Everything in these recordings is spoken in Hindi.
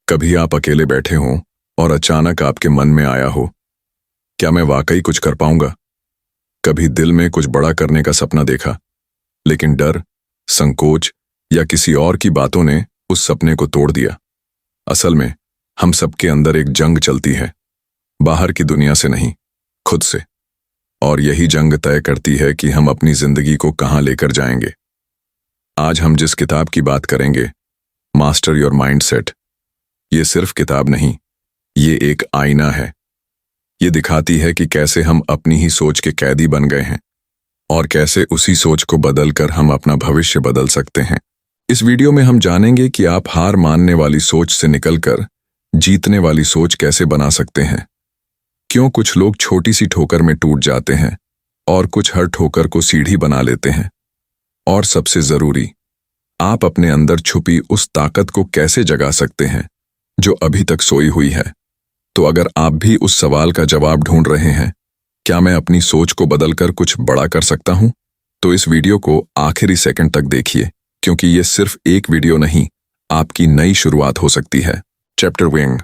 कभी आप अकेले बैठे हों और अचानक आपके मन में आया हो, क्या मैं वाकई कुछ कर पाऊंगा? कभी दिल में कुछ बड़ा करने का सपना देखा, लेकिन डर, संकोच या किसी और की बातों ने उस सपने को तोड़ दिया। असल में हम सबके अंदर एक जंग चलती है, बाहर की दुनिया से नहीं, खुद से। और यही जंग तय करती है कि हम अपनी जिंदगी को कहां लेकर जाएंगे। आज हम जिस किताब की बात करेंगे, मास्टर योर माइंडसेट, ये सिर्फ किताब नहीं, ये एक आईना है। ये दिखाती है कि कैसे हम अपनी ही सोच के कैदी बन गए हैं और कैसे उसी सोच को बदलकर हम अपना भविष्य बदल सकते हैं। इस वीडियो में हम जानेंगे कि आप हार मानने वाली सोच से निकलकर जीतने वाली सोच कैसे बना सकते हैं। क्यों कुछ लोग छोटी सी ठोकर में टूट जाते हैं और कुछ हर ठोकर को सीढ़ी बना लेते हैं। और सबसे जरूरी, आप अपने अंदर छुपी उस ताकत को कैसे जगा सकते हैं जो अभी तक सोई हुई है। तो अगर आप भी उस सवाल का जवाब ढूंढ रहे हैं, क्या मैं अपनी सोच को बदलकर कुछ बड़ा कर सकता हूं, तो इस वीडियो को आखिरी सेकंड तक देखिए, क्योंकि ये सिर्फ एक वीडियो नहीं, आपकी नई शुरुआत हो सकती है। चैप्टर 1,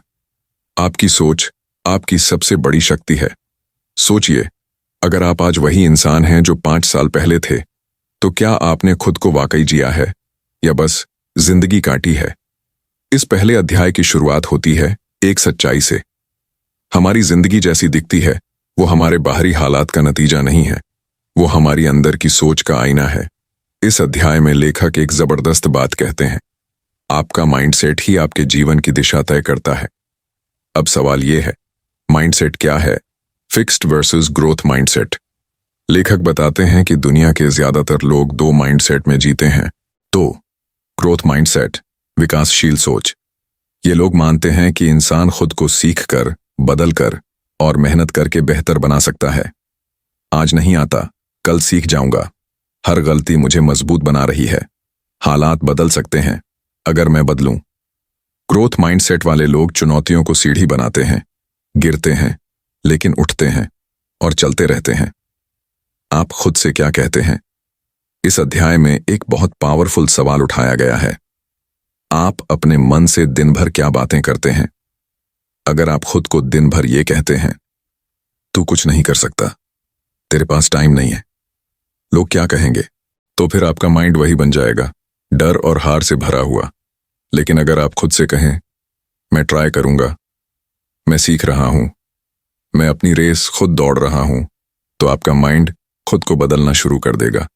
आपकी सोच आपकी सबसे बड़ी शक्ति है। सोचिए, अगर आप आज वही इंसान हैं जो 5 साल पहले थे, तो क्या आपने खुद को वाकई जिया है या बस जिंदगी काटी है? इस पहले अध्याय की शुरुआत होती है एक सच्चाई से। हमारी जिंदगी जैसी दिखती है, वो हमारे बाहरी हालात का नतीजा नहीं है, वो हमारी अंदर की सोच का आईना है। इस अध्याय में लेखक एक जबरदस्त बात कहते हैं, आपका माइंडसेट ही आपके जीवन की दिशा तय करता है। अब सवाल ये है, माइंडसेट क्या है? Fixed versus growth mindset. लेखक बताते हैं कि दुनिया के ज्यादातर लोग 2 माइंडसेट में जीते हैं। तो ग्रोथ माइंडसेट, विकासशील सोच। ये लोग मानते हैं कि इंसान खुद को सीखकर, बदलकर और मेहनत करके बेहतर बना सकता है। आज नहीं आता, कल सीख जाऊंगा। हर गलती मुझे मजबूत बना रही है। हालात बदल सकते हैं अगर मैं बदलूं। ग्रोथ माइंडसेट वाले लोग चुनौतियों को सीढ़ी बनाते हैं, गिरते हैं लेकिन उठते हैं और चलते रहते हैं। आप खुद से क्या कहते हैं? इस अध्याय में एक बहुत पावरफुल सवाल उठाया गया है। आप अपने मन से दिन भर क्या बातें करते हैं? अगर आप खुद को दिन भर ये कहते हैं, तू कुछ नहीं कर सकता, तेरे पास टाइम नहीं है, लोग क्या कहेंगे, तो फिर आपका माइंड वही बन जाएगा, डर और हार से भरा हुआ। लेकिन अगर आप खुद से कहें, मैं ट्राई करूंगा, मैं सीख रहा हूं, मैं अपनी रेस खुद दौड़ रहा हूं, तो आपका माइंड खुद को बदलना शुरू कर देगा।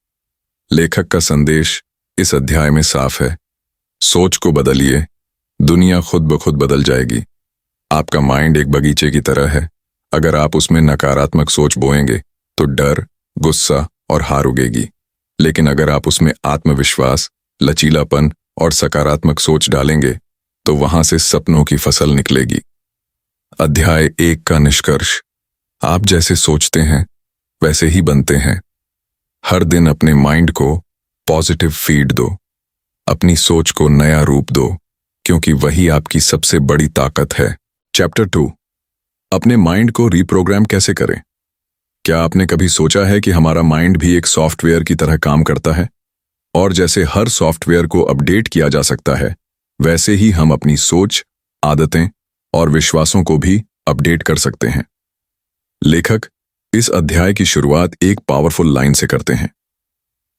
लेखक का संदेश इस अध्याय में साफ है, सोच को बदलिए, दुनिया खुद ब खुद बदल जाएगी। आपका माइंड एक बगीचे की तरह है, अगर आप उसमें नकारात्मक सोच बोएंगे तो डर, गुस्सा और हार उगेगी। लेकिन अगर आप उसमें आत्मविश्वास, लचीलापन और सकारात्मक सोच डालेंगे तो वहां से सपनों की फसल निकलेगी। अध्याय 1 का निष्कर्ष, आप जैसे सोचते हैं वैसे ही बनते हैं। हर दिन अपने माइंड को पॉजिटिव फीड दो, अपनी सोच को नया रूप दो, क्योंकि वही आपकी सबसे बड़ी ताकत है। चैप्टर 2, अपने माइंड को रीप्रोग्राम कैसे करें? क्या आपने कभी सोचा है कि हमारा माइंड भी एक सॉफ्टवेयर की तरह काम करता है? और जैसे हर सॉफ्टवेयर को अपडेट किया जा सकता है, वैसे ही हम अपनी सोच, आदतें और विश्वासों को भी अपडेट कर सकते हैं। लेखक इस अध्याय की शुरुआत एक पावरफुल लाइन से करते हैं,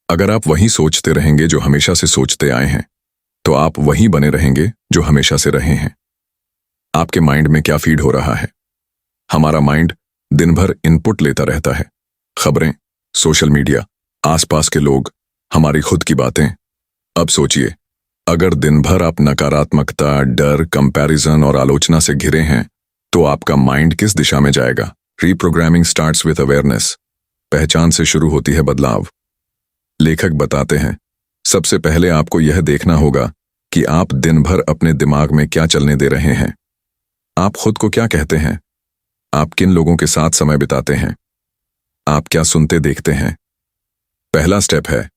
अगर आप वही सोचते रहेंगे जो हमेशा से सोचते आए हैं, तो आप वही बने रहेंगे जो हमेशा से रहे हैं। आपके माइंड में क्या फीड हो रहा है? हमारा माइंड दिन भर इनपुट लेता रहता है, खबरें, सोशल मीडिया, आसपास के लोग, हमारी खुद की बातें। अब सोचिए, अगर दिन भर आप नकारात्मकता, डर, कंपैरिजन और आलोचना से घिरे हैं, तो आपका माइंड किस दिशा में जाएगा? Reprogramming starts with awareness. पहचान से शुरू होती है बदलाव। लेखक बताते हैं, सबसे पहले आपको यह देखना होगा कि आप दिन भर अपने दिमाग में क्या चलने दे रहे हैं। आप खुद को क्या कहते हैं? आप किन लोगों के साथ समय बिताते हैं? आप क्या सुनते देखते हैं? पहला स्टेप है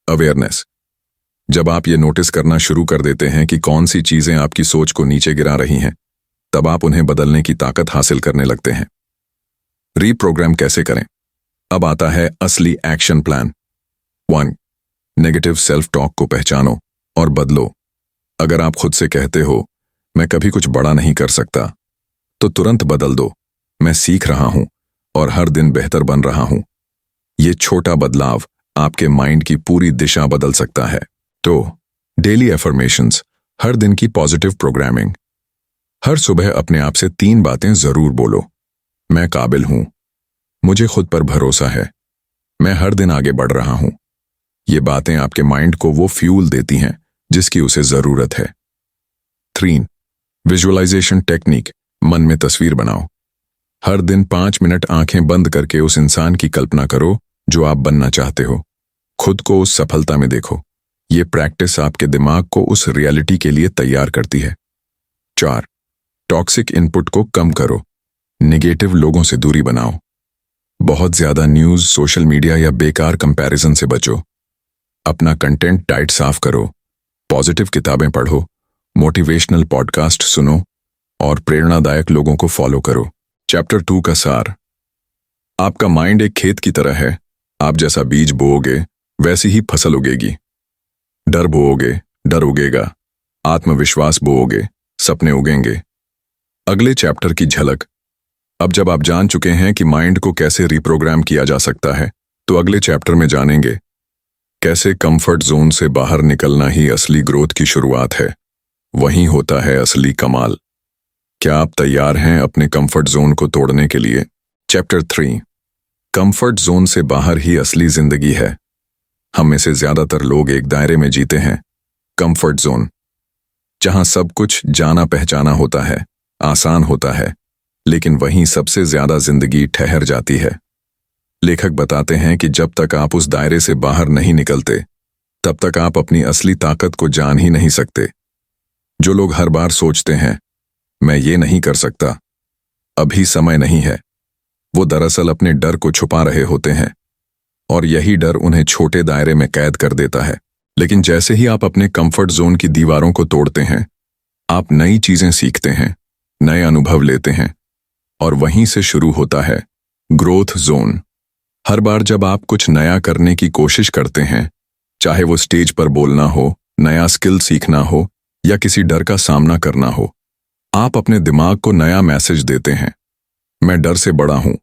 अवेयरनेस। जब आप ये नोटिस करना शुरू कर देते हैं कि कौन सी चीजें आपकी सोच को नीचे गिरा रही हैं, तब आप उन्हें बदलने की ताकत हासिल करने लगते हैं। रीप्रोग्राम कैसे करें? अब आता है असली action plan. 1, negative self talk को पहचानो और बदलो। अगर आप खुद से कहते हो, मैं कभी कुछ बड़ा नहीं कर सकता, तो तुरंत बदल दो, मैं सीख रहा हूं और हर दिन बेहतर बन रहा हूं। ये छोटा बदलाव आपके माइंड की पूरी दिशा बदल सकता है। तो डेली एफर्मेशंस, हर दिन की पॉजिटिव प्रोग्रामिंग। हर सुबह अपने आप से 3 बातें जरूर बोलो। मैं काबिल हूं, मुझे खुद पर भरोसा है, मैं हर दिन आगे बढ़ रहा हूं। ये बातें आपके माइंड को वो फ्यूल देती हैं जिसकी उसे जरूरत है। 3. विजुअलाइजेशन टेक्निक, मन में तस्वीर बनाओ। हर दिन 5 मिनट आंखें बंद करके उस इंसान की कल्पना करो जो आप बनना चाहते हो। खुद को उस सफलता में देखो। ये प्रैक्टिस आपके दिमाग को उस रियलिटी के लिए तैयार करती है। 4. टॉक्सिक इनपुट को कम करो, नेगेटिव लोगों से दूरी बनाओ। बहुत ज्यादा न्यूज़, सोशल मीडिया या बेकार कंपैरिजन से बचो। अपना कंटेंट डाइट साफ करो, पॉजिटिव किताबें पढ़ो, मोटिवेशनल पॉडकास्ट सुनो और प्रेरणादायक लोगों को फॉलो करो। चैप्टर 2 का सार। आपका माइंड एक खेत की तरह है। आप जैसा बीज बोओगे वैसी ही फसल उगेगी। डर बोओगे, डर उगेगा। आत्मविश्वास बोओगे, सपने उगेंगे। अगले चैप्टर की झलक। अब जब आप जान चुके हैं कि माइंड को कैसे रिप्रोग्राम किया जा सकता है, तो अगले चैप्टर में जानेंगे कैसे कंफर्ट जोन से बाहर निकलना ही असली ग्रोथ की शुरुआत है। वहीं होता है असली कमाल। क्या आप तैयार हैं अपने कंफर्ट जोन को तोड़ने के लिए? चैप्टर 3। कंफर्ट जोन से बाहर ही असली जिंदगी है। हम में से ज्यादातर लोग एक दायरे में जीते हैं, कंफर्ट जोन, जहां सब कुछ जाना पहचाना होता है, आसान होता है, लेकिन वहीं सबसे ज्यादा जिंदगी ठहर जाती है। लेखक बताते हैं कि जब तक आप उस दायरे से बाहर नहीं निकलते, तब तक आप अपनी असली ताकत को जान ही नहीं सकते। जो लोग हर बार सोचते हैं मैं ये नहीं कर सकता, अभी समय नहीं है, वो दरअसल अपने डर को छुपा रहे होते हैं और यही डर उन्हें छोटे दायरे में कैद कर देता है। लेकिन जैसे ही आप अपने कंफर्ट जोन की दीवारों को तोड़ते हैं, आप नई चीजें सीखते हैं, नए अनुभव लेते हैं और वहीं से शुरू होता है ग्रोथ जोन। हर बार जब आप कुछ नया करने की कोशिश करते हैं, चाहे वो स्टेज पर बोलना हो, नया स्किल सीखना हो या किसी डर का सामना करना हो, आप अपने दिमाग को नया मैसेज देते हैं, मैं डर से बड़ा हूं।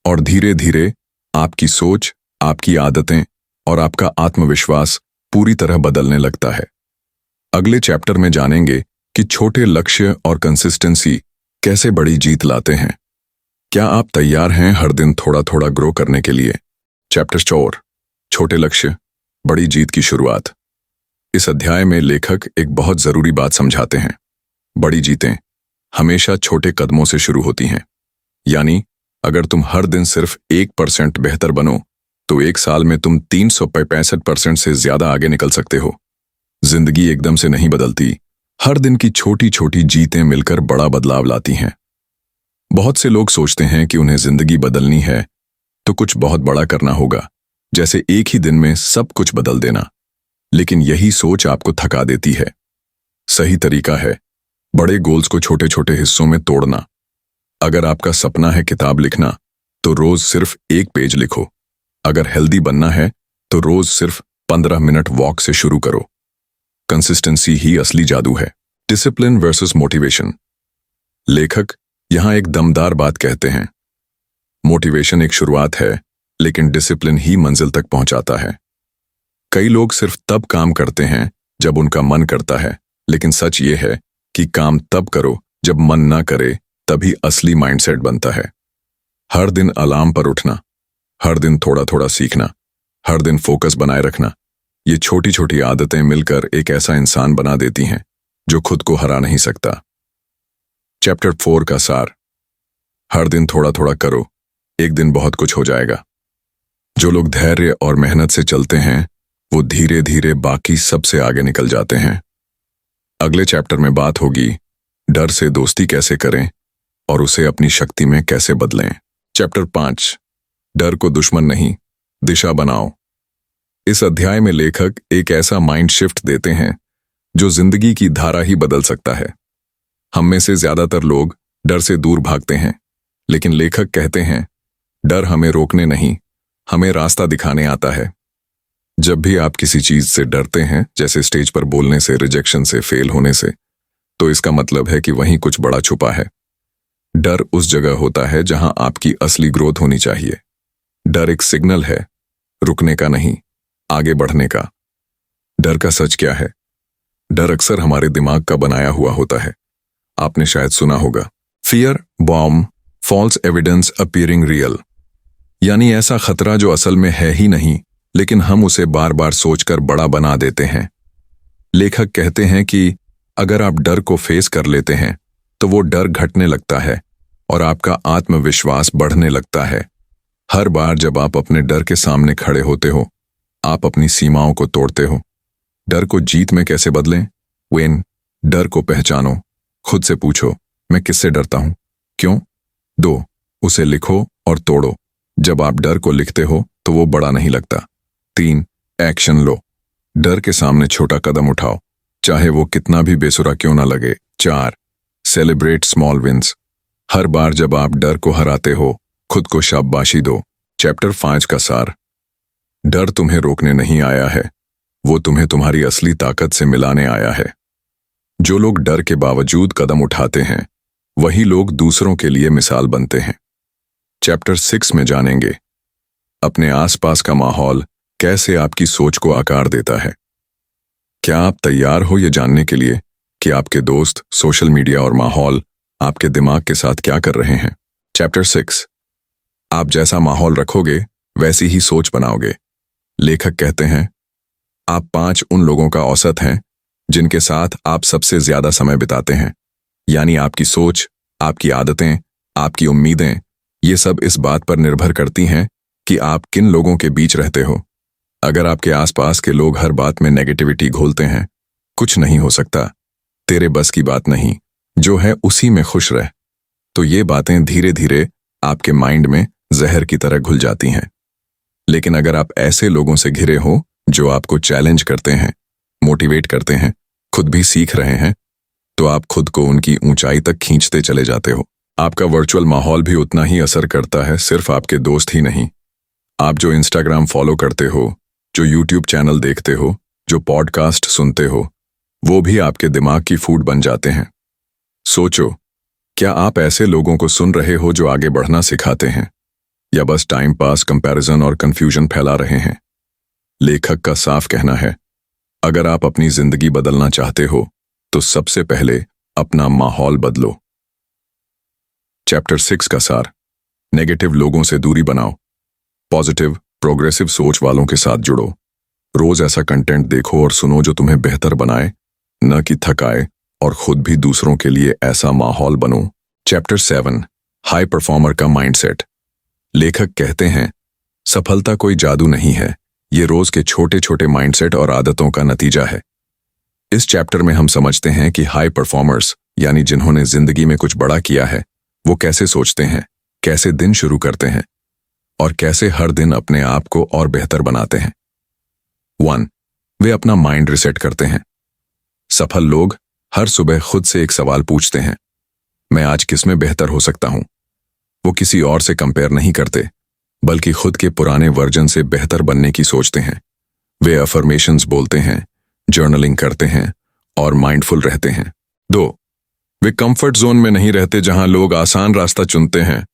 और धीरे धीरे आपकी सोच, आपकी आदतें और आपका आत्मविश्वास पूरी तरह बदलने लगता है। अगले चैप्टर में जानेंगे कि छोटे लक्ष्य और कंसिस्टेंसी कैसे बड़ी जीत लाते हैं। क्या आप तैयार हैं हर दिन थोड़ा थोड़ा ग्रो करने के लिए? चैप्टर 4। छोटे लक्ष्य, बड़ी जीत की शुरुआत। इस अध्याय में लेखक एक बहुत जरूरी बात समझाते हैं। बड़ी जीतें हमेशा छोटे कदमों से शुरू होती हैं। यानी अगर तुम हर दिन सिर्फ 1% बेहतर बनो, तो 1 साल में तुम 365% से ज्यादा आगे निकल सकते हो। जिंदगी एकदम से नहीं बदलती, हर दिन की छोटी छोटी जीतें मिलकर बड़ा बदलाव लाती हैं। बहुत से लोग सोचते हैं कि उन्हें जिंदगी बदलनी है तो कुछ बहुत बड़ा करना होगा, जैसे एक ही दिन में सब कुछ बदल देना। लेकिन यही सोच आपको थका देती है। सही तरीका है बड़े गोल्स को छोटे छोटे हिस्सों में तोड़ना। अगर आपका सपना है किताब लिखना, तो रोज सिर्फ 1 पेज लिखो। अगर हेल्दी बनना है तो रोज सिर्फ 15 मिनट वॉक से शुरू करो। कंसिस्टेंसी ही असली जादू है। Discipline versus motivation. लेखक यहां एक दमदार बात कहते हैं। मोटिवेशन एक शुरुआत है, लेकिन डिसिप्लिन ही मंजिल तक पहुंचाता है। कई लोग सिर्फ तब काम करते हैं जब उनका मन करता है, लेकिन सच ये है कि काम तब करो जब मन ना करे, तभी असली माइंडसेट बनता है। हर दिन अलार्म पर उठना, हर दिन थोड़ा थोड़ा सीखना, हर दिन फोकस बनाए रखना, ये छोटी छोटी आदतें मिलकर एक ऐसा इंसान बना देती हैं जो खुद को हरा नहीं सकता। चैप्टर 4 का सार। हर दिन थोड़ा थोड़ा करो, एक दिन बहुत कुछ हो जाएगा। जो लोग धैर्य और मेहनत से चलते हैं, वो धीरे धीरे बाकी सबसे आगे निकल जाते हैं। अगले चैप्टर में बात होगी डर से दोस्ती कैसे करें और उसे अपनी शक्ति में कैसे बदलें। चैप्टर 5। डर को दुश्मन नहीं, दिशा बनाओ। इस अध्याय में लेखक एक ऐसा माइंड शिफ्ट देते हैं जो जिंदगी की धारा ही बदल सकता है। हम में से ज्यादातर लोग डर से दूर भागते हैं, लेकिन लेखक कहते हैं डर हमें रोकने नहीं, हमें रास्ता दिखाने आता है। जब भी आप किसी चीज से डरते हैं, जैसे स्टेज पर बोलने से, रिजेक्शन से, फेल होने से, तो इसका मतलब है कि वहीं कुछ बड़ा छुपा है। डर उस जगह होता है जहां आपकी असली ग्रोथ होनी चाहिए। डर एक सिग्नल है, रुकने का नहीं, आगे बढ़ने का। डर का सच क्या है? डर अक्सर हमारे दिमाग का बनाया हुआ होता है। आपने शायद सुना होगा, fear bomb, false evidence appearing real, यानी ऐसा खतरा जो असल में है ही नहीं, लेकिन हम उसे बार बार सोचकर बड़ा बना देते हैं। लेखक कहते हैं कि अगर आप डर को फेस कर लेते हैं तो वो डर घटने लगता है और आपका आत्मविश्वास बढ़ने लगता है। हर बार जब आप अपने डर के सामने खड़े होते हो, आप अपनी सीमाओं को तोड़ते हो। डर को जीत में कैसे बदलें? वेन, डर को पहचानो। खुद से पूछो, मैं किससे डरता हूं, क्यों? 2, उसे लिखो और तोड़ो। जब आप डर को लिखते हो तो वो बड़ा नहीं लगता। 3, एक्शन लो। डर के सामने छोटा कदम उठाओ, चाहे वो कितना भी बेसुरा क्यों ना लगे। 4, सेलिब्रेट स्मॉल विंस। हर बार जब आप डर को हराते हो, खुद को शाबाशी दो। चैप्टर 5 का सार। डर तुम्हें रोकने नहीं आया है, वो तुम्हें तुम्हारी असली ताकत से मिलाने आया है। जो लोग डर के बावजूद कदम उठाते हैं, वही लोग दूसरों के लिए मिसाल बनते हैं। चैप्टर 6 में जानेंगे, अपने आसपास का माहौल कैसे आपकी सोच को आकार देता है। क्या आप तैयार हो ये जानने के लिए कि आपके दोस्त, सोशल मीडिया और माहौल आपके दिमाग के साथ क्या कर रहे हैं? चैप्टर 6, आप जैसा माहौल रखोगे वैसी ही सोच बनाओगे। लेखक कहते हैं, आप 5 उन लोगों का औसत हैं जिनके साथ आप सबसे ज्यादा समय बिताते हैं। यानी आपकी सोच, आपकी आदतें, आपकी उम्मीदें, ये सब इस बात पर निर्भर करती हैं कि आप किन लोगों के बीच रहते हो। अगर आपके आसपास के लोग हर बात में नेगेटिविटी घोलते हैं, कुछ नहीं हो सकता, तेरे बस की बात नहीं, जो है उसी में खुश रह। तो ये बातें धीरे धीरे आपके माइंड में जहर की तरह घुल जाती हैं। लेकिन अगर आप ऐसे लोगों से घिरे हो जो आपको चैलेंज करते हैं, मोटिवेट करते हैं, खुद भी सीख रहे हैं, तो आप खुद को उनकी ऊंचाई तक खींचते चले जाते हो। आपका वर्चुअल माहौल भी उतना ही असर करता है, सिर्फ आपके दोस्त ही नहीं। आप जो इंस्टाग्राम फॉलो करते हो, जो यूट्यूब चैनल देखते हो, जो पॉडकास्ट सुनते हो, वो भी आपके दिमाग की फूड बन जाते हैं। सोचो, क्या आप ऐसे लोगों को सुन रहे हो जो आगे बढ़ना सिखाते हैं, या बस टाइम पास, कंपैरिजन और कंफ्यूजन फैला रहे हैं? लेखक का साफ कहना है, अगर आप अपनी जिंदगी बदलना चाहते हो तो सबसे पहले अपना माहौल बदलो। चैप्टर 6 का सार। नेगेटिव लोगों से दूरी बनाओ, पॉजिटिव, प्रोग्रेसिव सोच वालों के साथ जुड़ो। रोज ऐसा कंटेंट देखो और सुनो जो तुम्हें बेहतर बनाए, न कि थकाए, और खुद भी दूसरों के लिए ऐसा माहौल बनो। चैप्टर 7, हाई परफॉर्मर का माइंडसेट। लेखक कहते हैं, सफलता कोई जादू नहीं है, ये रोज के छोटे छोटे माइंडसेट और आदतों का नतीजा है। इस चैप्टर में हम समझते हैं कि हाई परफॉर्मर्स, यानी जिन्होंने जिंदगी में कुछ बड़ा किया है, वो कैसे सोचते हैं, कैसे दिन शुरू करते हैं और कैसे हर दिन अपने आप को और बेहतर बनाते हैं। 1, वे अपना माइंड रिसेट करते हैं। सफल लोग हर सुबह खुद से एक सवाल पूछते हैं, मैं आज किस में बेहतर हो सकता हूं? वो किसी और से कंपेयर नहीं करते, बल्कि खुद के पुराने वर्जन से बेहतर बनने की सोचते हैं। वे अफर्मेशंस बोलते हैं, जर्नलिंग करते हैं और माइंडफुल रहते हैं। 2, वे कंफर्ट जोन में नहीं रहते जहां लोग आसान रास्ता चुनते हैं।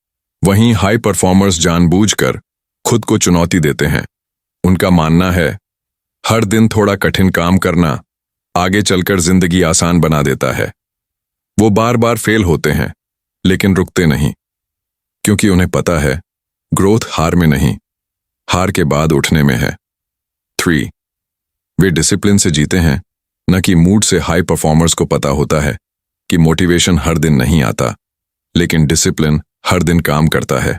वहीं हाई परफॉर्मर्स जानबूझकर खुद को चुनौती देते हैं। उनका मानना है, हर दिन थोड़ा कठिन काम करना आगे चलकर जिंदगी आसान बना देता है। वो बार बार फेल होते हैं, लेकिन रुकते नहीं, क्योंकि उन्हें पता है ग्रोथ हार में नहीं, हार के बाद उठने में है। 3, वे डिसिप्लिन से जीते हैं, न कि मूड से। हाई परफॉर्मर्स को पता होता है कि मोटिवेशन हर दिन नहीं आता, लेकिन डिसिप्लिन हर दिन काम करता है।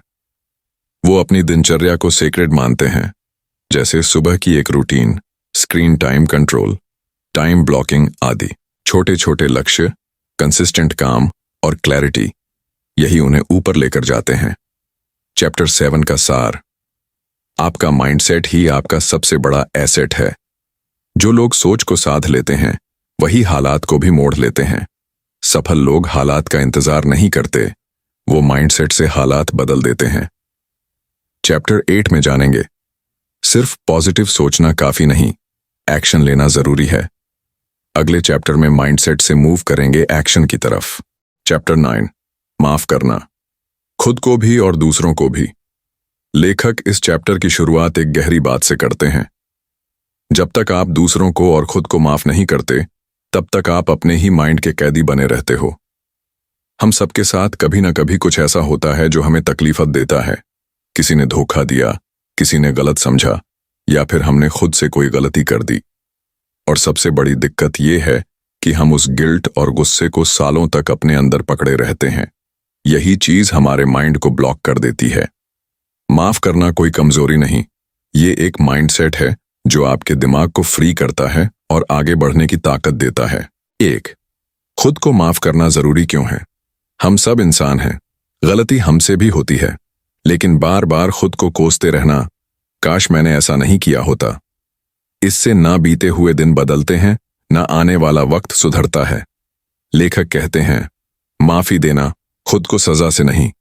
वो अपनी दिनचर्या को सेक्रेड मानते हैं, जैसे सुबह की एक routine, screen time control, time blocking आदि। छोटे छोटे लक्ष्य, कंसिस्टेंट काम और क्लैरिटी, यही उन्हें ऊपर लेकर जाते हैं। चैप्टर 7 का सार। आपका माइंडसेट ही आपका सबसे बड़ा एसेट है। जो लोग सोच को साध लेते हैं, वही हालात को भी मोड़ लेते हैं। सफल लोग हालात का इंतजार नहीं करते, वो माइंडसेट से हालात बदल देते हैं। चैप्टर 8 में जानेंगे, सिर्फ पॉजिटिव सोचना काफी नहीं, एक्शन लेना जरूरी है। अगले चैप्टर में माइंडसेट से मूव करेंगे एक्शन की तरफ। चैप्टर 9, माफ करना, खुद को भी और दूसरों को भी। लेखक इस चैप्टर की शुरुआत एक गहरी बात से करते हैं। जब तक आप दूसरों को और खुद को माफ नहीं करते, तब तक आप अपने ही माइंड के कैदी बने रहते हो। हम सबके साथ कभी ना कभी कुछ ऐसा होता है जो हमें तकलीफ देता है। किसी ने धोखा दिया, किसी ने गलत समझा, या फिर हमने खुद से कोई गलती कर दी। और सबसे बड़ी दिक्कत यह है कि हम उस गिल्ट और गुस्से को सालों तक अपने अंदर पकड़े रहते हैं। यही चीज हमारे माइंड को ब्लॉक कर देती है। माफ करना कोई कमजोरी नहीं, ये एक माइंडसेट है जो आपके दिमाग को फ्री करता है और आगे बढ़ने की ताकत देता है। 1, खुद को माफ करना जरूरी क्यों है? हम सब इंसान हैं, गलती हमसे भी होती है, लेकिन बार बार खुद को कोसते रहना, काश मैंने ऐसा नहीं किया होता, इससे ना बीते हुए दिन बदलते हैं, ना आने वाला वक्त सुधरता है। लेखक कहते हैं, माफी देना खुद को सजा से नहीं,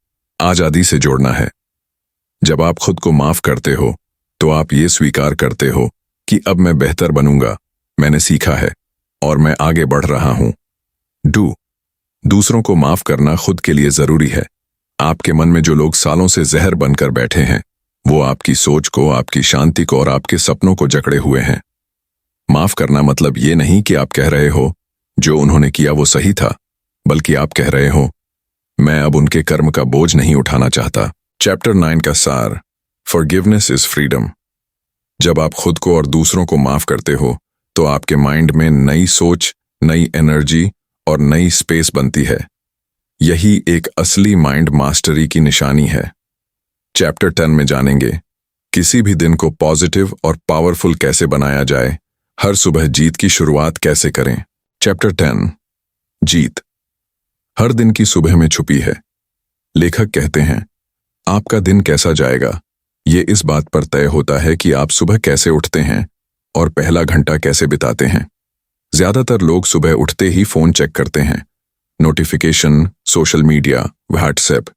आजादी से जोड़ना है। जब आप खुद को माफ करते हो, तो आप ये स्वीकार करते हो कि अब मैं बेहतर बनूंगा, मैंने सीखा है और मैं आगे बढ़ रहा हूं। दूसरों को माफ करना खुद के लिए जरूरी है। आपके मन में जो लोग सालों से जहर बनकर बैठे हैं, वो आपकी सोच को, आपकी शांति को और आपके सपनों को जकड़े हुए हैं। माफ करना मतलब ये नहीं कि आप कह रहे हो जो उन्होंने किया वो सही था, बल्कि आप कह रहे हो मैं अब उनके कर्म का बोझ नहीं उठाना चाहता। चैप्टर 9 का सार, फॉरगिवनेस इज फ्रीडम। जब आप खुद को और दूसरों को माफ करते हो, तो आपके माइंड में नई सोच, नई एनर्जी और नई स्पेस बनती है। यही एक असली माइंड मास्टरी की निशानी है। चैप्टर 10 में जानेंगे किसी भी दिन को पॉजिटिव और पावरफुल कैसे बनाया जाए, हर सुबह जीत की शुरुआत कैसे करें। चैप्टर 10, जीत हर दिन की सुबह में छुपी है। लेखक कहते हैं, आपका दिन कैसा जाएगा, ये इस बात पर तय होता है कि आप सुबह कैसे उठते हैं और पहला घंटा कैसे बिताते हैं। ज्यादातर लोग सुबह उठते ही फोन चेक करते हैं, नोटिफिकेशन, सोशल मीडिया, व्हाट्सएप,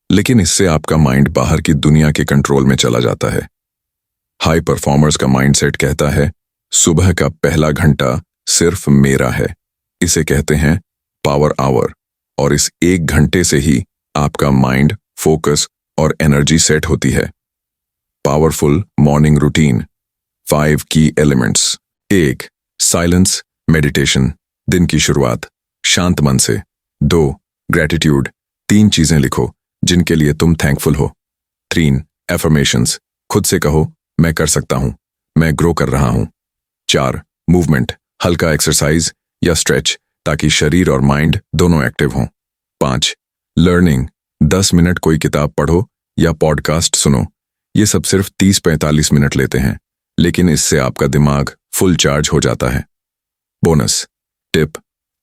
लेकिन इससे आपका माइंड बाहर की दुनिया के कंट्रोल में चला जाता है। हाई परफॉर्मर्स का माइंडसेट कहता है, सुबह का पहला घंटा सिर्फ मेरा है। इसे कहते हैं पावर आवर, और इस 1 घंटे से ही आपका माइंड, फोकस और एनर्जी सेट होती है। पावरफुल मॉर्निंग रूटीन, 5 की एलिमेंट्स। 1, साइलेंस मेडिटेशन, दिन की शुरुआत शांत मन से। 2, ग्रेटिट्यूड, 3 चीजें लिखो जिनके लिए तुम थैंकफुल हो। 3, एफर्मेशंस, खुद से कहो मैं कर सकता हूं, मैं ग्रो कर रहा हूं। 4, मूवमेंट, हल्का एक्सरसाइज या स्ट्रेच ताकि शरीर और माइंड दोनों एक्टिव हों। 5, लर्निंग, 10 मिनट कोई किताब पढ़ो या पॉडकास्ट सुनो। ये सब सिर्फ 30-45 मिनट लेते हैं, लेकिन इससे आपका दिमाग फुल चार्ज हो जाता है। बोनस टिप,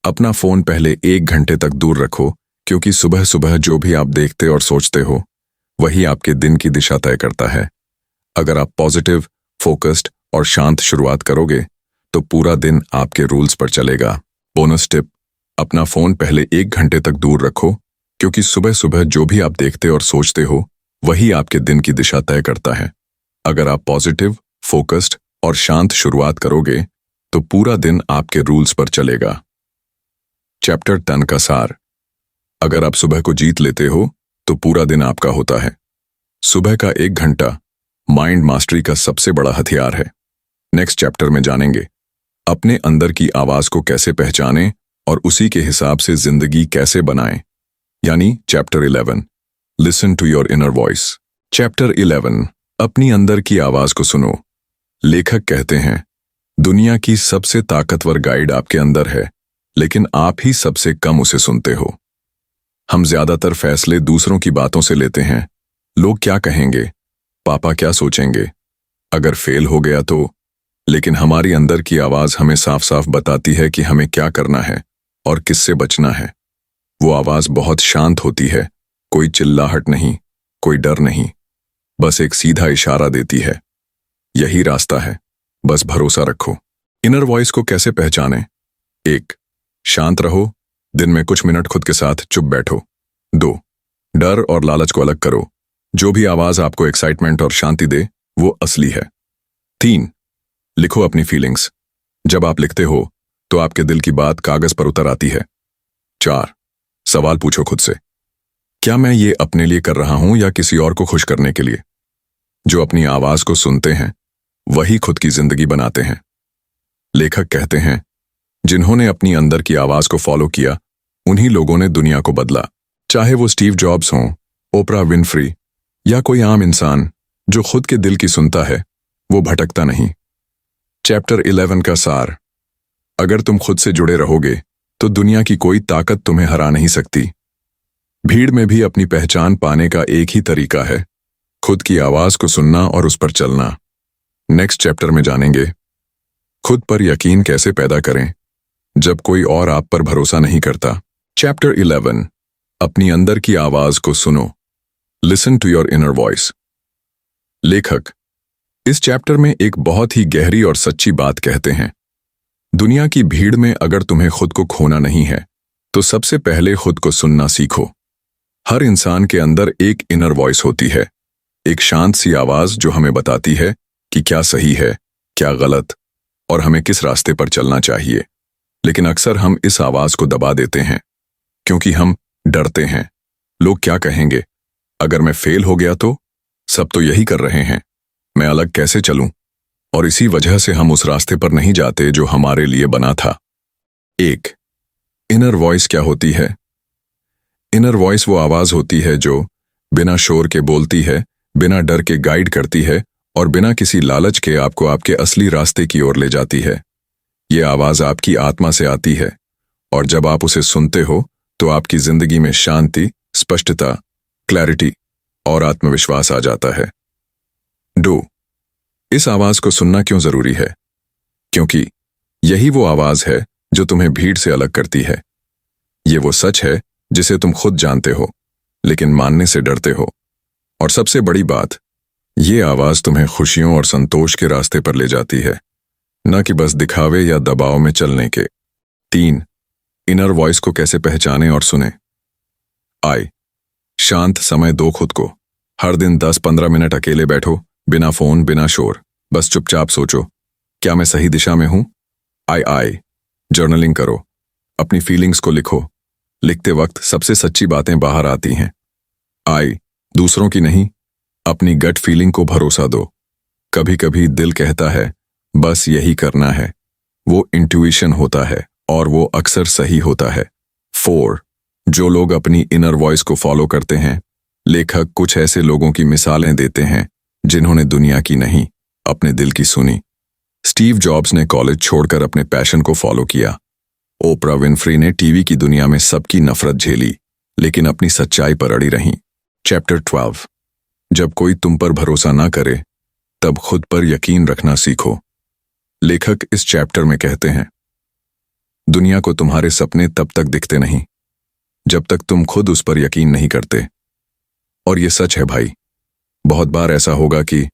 अपना फोन पहले 1 घंटे तक दूर रखो, क्योंकि सुबह सुबह जो भी आप देखते और सोचते हो, वही आपके दिन की दिशा तय करता है। अगर आप पॉजिटिव, फोकस्ड और शांत शुरुआत करोगे, तो पूरा दिन आपके रूल्स पर चलेगा। बोनस टिप, अपना फोन पहले 1 घंटे तक दूर रखो, क्योंकि सुबह सुबह जो भी आप देखते और सोचते हो, वही आपके दिन की दिशा तय करता है। अगर आप पॉजिटिव, फोकस्ड और शांत शुरुआत करोगे, तो पूरा दिन आपके रूल्स पर चलेगा। चैप्टर 10 का सार, अगर आप सुबह को जीत लेते हो, तो पूरा दिन आपका होता है। सुबह का 1 घंटा माइंड मास्टरी का सबसे बड़ा हथियार है। नेक्स्ट चैप्टर में जानेंगे अपने अंदर की आवाज को कैसे पहचानें और उसी के हिसाब से जिंदगी कैसे बनाएं, यानी chapter 11, listen to your inner voice. Chapter 11, अपनी अंदर की आवाज को सुनो। लेखक कहते हैं, दुनिया की सबसे ताकतवर गाइड आपके अंदर है, लेकिन आप ही सबसे कम उसे सुनते हो। हम ज्यादातर फैसले दूसरों की बातों से लेते हैं। लोग क्या कहेंगे, पापा क्या सोचेंगे, अगर फेल हो गया तो। लेकिन हमारी अंदर की आवाज हमें साफ साफ बताती है कि हमें क्या करना है और किससे बचना है। वो आवाज बहुत शांत होती है, कोई चिल्लाहट नहीं, कोई डर नहीं, बस एक सीधा इशारा देती है, यही रास्ता है, बस भरोसा रखो। इनर वॉइस को कैसे पहचानें? 1, शांत रहो, दिन में कुछ मिनट खुद के साथ चुप बैठो। 2, डर और लालच को अलग करो, जो भी आवाज आपको एक्साइटमेंट और शांति दे, वो असली है। 3, लिखो अपनी फीलिंग्स। जब आप लिखते हो, तो आपके दिल की बात कागज पर उतर आती है। 4. सवाल पूछो खुद से, क्या मैं ये अपने लिए कर रहा हूं या किसी और को खुश करने के लिए? जो अपनी आवाज को सुनते हैं वही खुद की जिंदगी बनाते हैं। लेखक कहते हैं, जिन्होंने अपनी अंदर की आवाज को फॉलो किया उन्हीं लोगों ने दुनिया को बदला। चाहे वो स्टीव जॉब्स हों, ओपरा विनफ्री या कोई आम इंसान, जो खुद के दिल की सुनता है वो भटकता नहीं। चैप्टर 11 का सार, अगर तुम खुद से जुड़े रहोगे तो दुनिया की कोई ताकत तुम्हें हरा नहीं सकती। भीड़ में भी अपनी पहचान पाने का एक ही तरीका है, खुद की आवाज को सुनना और उस पर चलना। नेक्स्ट चैप्टर में जानेंगे, खुद पर यकीन कैसे पैदा करें जब कोई और आप पर भरोसा नहीं करता। चैप्टर 11, अपनी अंदर की आवाज को सुनो। Listen to your inner voice. लेखक इस चैप्टर में एक बहुत ही गहरी और सच्ची बात कहते हैं। दुनिया की भीड़ में अगर तुम्हें खुद को खोना नहीं है तो सबसे पहले खुद को सुनना सीखो। हर इंसान के अंदर एक इनर वॉइस होती है, एक शांत सी आवाज जो हमें बताती है कि क्या सही है, क्या गलत और हमें किस रास्ते पर चलना चाहिए। लेकिन अक्सर हम इस आवाज को दबा देते हैं क्योंकि हम डरते हैं। लोग क्या कहेंगे? अगर मैं फेल हो गया तो? सब तो यही कर रहे हैं, मैं अलग कैसे चलूं? और इसी वजह से हम उस रास्ते पर नहीं जाते जो हमारे लिए बना था। 1. इनर वॉइस क्या होती है? इनर वॉइस वो आवाज होती है जो बिना शोर के बोलती है, बिना डर के गाइड करती है और बिना किसी लालच के आपको आपके असली रास्ते की ओर ले जाती है। ये आवाज आपकी आत्मा से आती है और जब आप उसे सुनते हो तो आपकी जिंदगी में शांति, स्पष्टता, क्लैरिटी और आत्मविश्वास आ जाता है। 2. इस आवाज को सुनना क्यों जरूरी है? क्योंकि यही वो आवाज है जो तुम्हें भीड़ से अलग करती है। ये वो सच है जिसे तुम खुद जानते हो लेकिन मानने से डरते हो। और सबसे बड़ी बात, ये आवाज तुम्हें खुशियों और संतोष के रास्ते पर ले जाती है, न कि बस दिखावे या दबाव में चलने के। 3. इनर वॉइस को कैसे पहचानें और सुने? आए, शांत समय दो खुद को। हर दिन 10-15 मिनट अकेले बैठो, बिना फोन, बिना शोर। बस चुपचाप सोचो, क्या मैं सही दिशा में हूं? आई जर्नलिंग करो, अपनी फीलिंग्स को लिखो। लिखते वक्त सबसे सच्ची बातें बाहर आती हैं। दूसरों की नहीं, अपनी गट फीलिंग को भरोसा दो। कभी कभी दिल कहता है बस यही करना है, वो इंट्यूइशन होता है और वो अक्सर सही होता है। 4. जो लोग अपनी इनर वॉइस को फॉलो करते हैं, लेखक कुछ ऐसे लोगों की मिसालें देते हैं जिन्होंने दुनिया की नहीं, अपने दिल की सुनी। स्टीव जॉब्स ने कॉलेज छोड़कर अपने पैशन को फॉलो किया। ओपरा विनफ्री ने टीवी की दुनिया में सबकी नफरत झेली लेकिन अपनी सच्चाई पर अड़ी रहीं। चैप्टर 12, जब कोई तुम पर भरोसा ना करे तब खुद पर यकीन रखना सीखो। लेखक इस चैप्टर में कहते हैं, दुनिया को तुम्हारे सपने तब तक दिखते नहीं जब तक तुम खुद उस पर यकीन नहीं करते। और ये सच है भाई, बहुत बार ऐसा होगा कि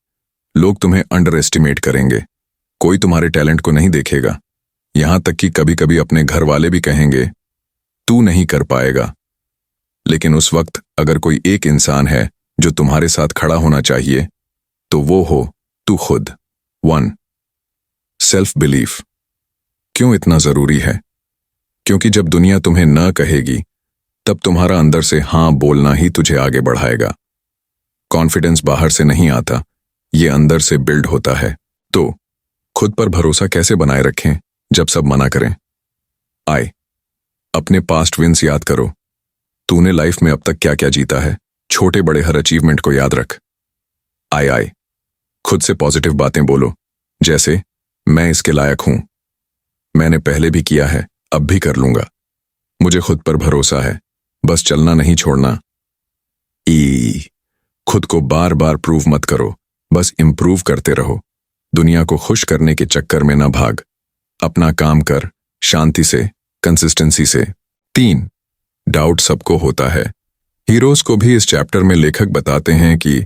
लोग तुम्हें अंडर एस्टिमेट करेंगे, कोई तुम्हारे टैलेंट को नहीं देखेगा। यहां तक कि कभी कभी अपने घर वाले भी कहेंगे तू नहीं कर पाएगा। लेकिन उस वक्त अगर कोई एक इंसान है जो तुम्हारे साथ खड़ा होना चाहिए तो वो हो तू खुद। 1. सेल्फ बिलीफ क्यों इतना जरूरी है? क्योंकि जब दुनिया तुम्हें न कहेगी तब तुम्हारा अंदर से हां बोलना ही तुझे आगे बढ़ाएगा। कॉन्फिडेंस बाहर से नहीं आता, ये अंदर से बिल्ड होता है। तो खुद पर भरोसा कैसे बनाए रखें जब सब मना करें? अपने पास्ट विंस याद करो। तूने लाइफ में अब तक क्या क्या जीता है, छोटे बड़े हर अचीवमेंट को याद रख। खुद से पॉजिटिव बातें बोलो, जैसे मैं इसके लायक हूं, मैंने पहले भी किया है, अब भी कर लूंगा, मुझे खुद पर भरोसा है, बस चलना नहीं छोड़ना। खुद को बार बार प्रूव मत करो, बस इंप्रूव करते रहो। दुनिया को खुश करने के चक्कर में ना भाग, अपना काम कर, शांति से, कंसिस्टेंसी से। 3. डाउट सबको होता है। हीरोज को भी इस चैप्टर में लेखक बताते हैं कि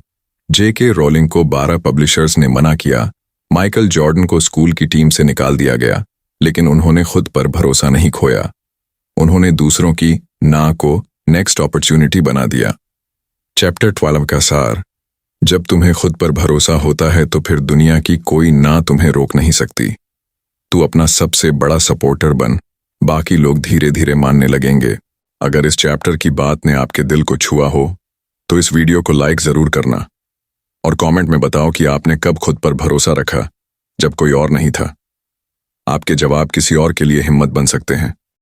J.K. रोलिंग को 12 पब्लिशर्स ने मना किया, माइकल जॉर्डन को स्कूल की टीम से निकाल दिया गया, लेकिन उन्होंने खुद पर भरोसा नहीं खोया। उन्होंने दूसरों की ना को नेक्स्ट अपॉर्चुनिटी बना दिया। चैप्टर 12 का सार, जब तुम्हें खुद पर भरोसा होता है तो फिर दुनिया की कोई ना तुम्हें रोक नहीं सकती। तू अपना सबसे बड़ा सपोर्टर बन, बाकी लोग धीरे धीरे मानने लगेंगे। अगर इस चैप्टर की बात ने आपके दिल को छुआ हो तो इस वीडियो को लाइक जरूर करना और कमेंट में बताओ कि आपने कब खुद पर भरोसा रखा जब कोई और नहीं था। आपके जवाब किसी और के लिए हिम्मत बन सकते हैं।